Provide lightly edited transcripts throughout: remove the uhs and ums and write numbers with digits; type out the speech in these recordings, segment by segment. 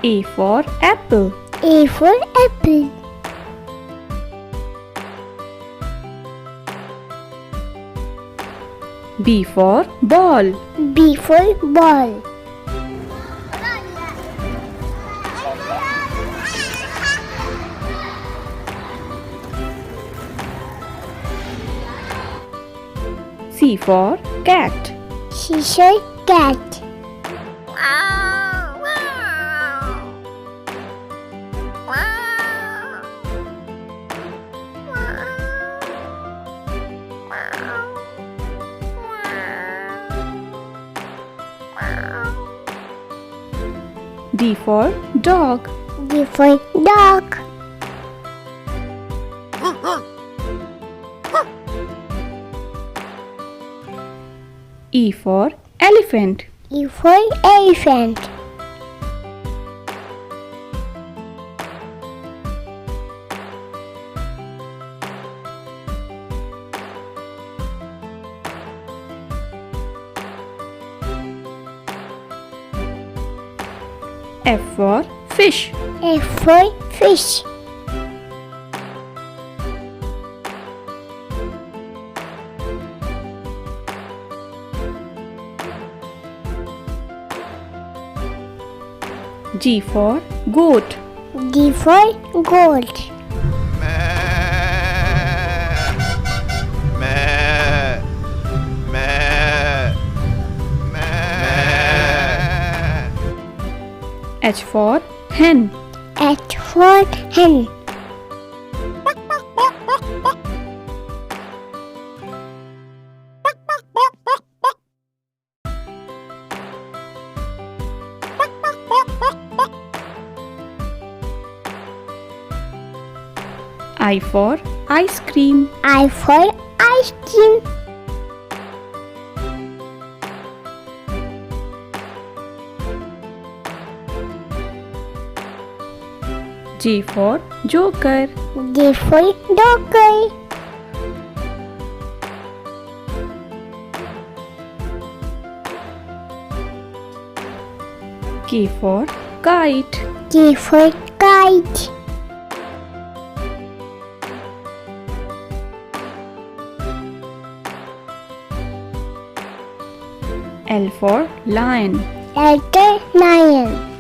A for apple. A for apple. B for ball. B for ball. C for cat. C for cat. D for dog. D for dog. E for elephant. E for elephant. F for fish. F for fish. G for goat. G for goat. H for hen. H for hen. I for ice cream. I for ice cream. J for joker. J for joker. K for kite. K for kite. L for lion. L for lion.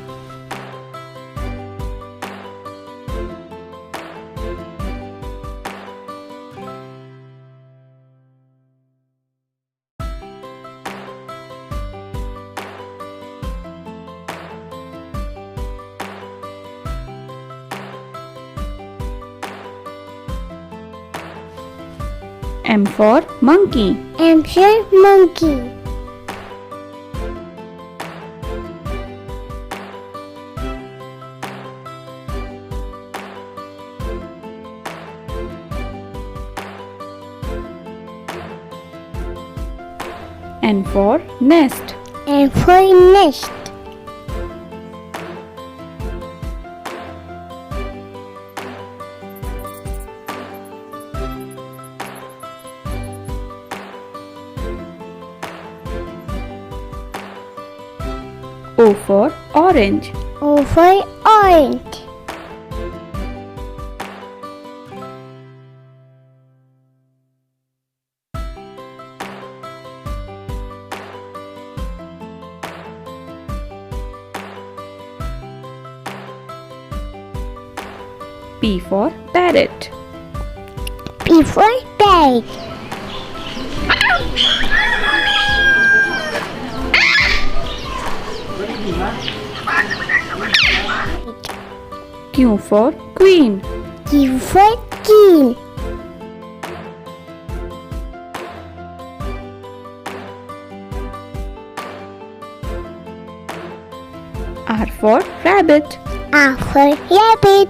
M for monkey. M for monkey. N for nest. N for nest. O for orange. O for orange. P for parrot. P for parrot. Q for queen. Q for queen. R for rabbit. R for rabbit.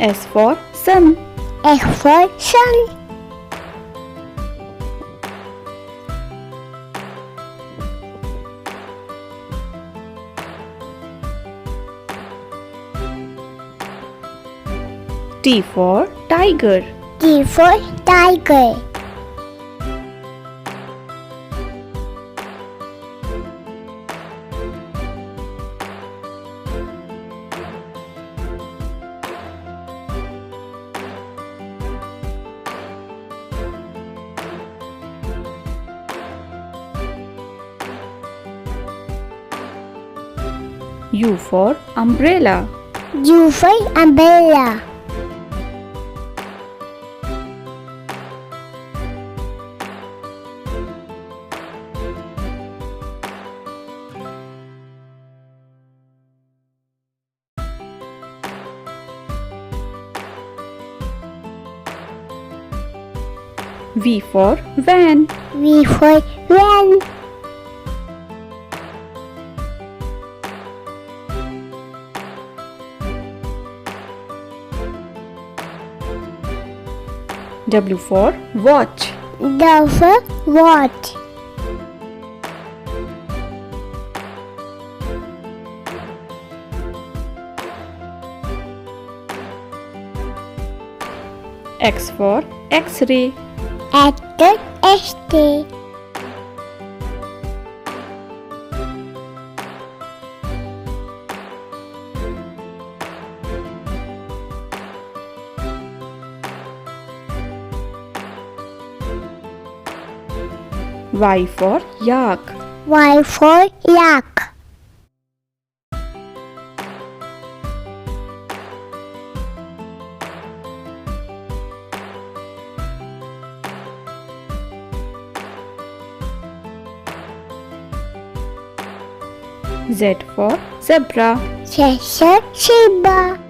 S for sun. S for sun. T for tiger. T for tiger. U for umbrella. U for umbrella. V for van. V for van. W for watch. W for watch. X for X-ray. X for X-ray. Y for yak. Y for yak. Z for zebra. Z for zebra.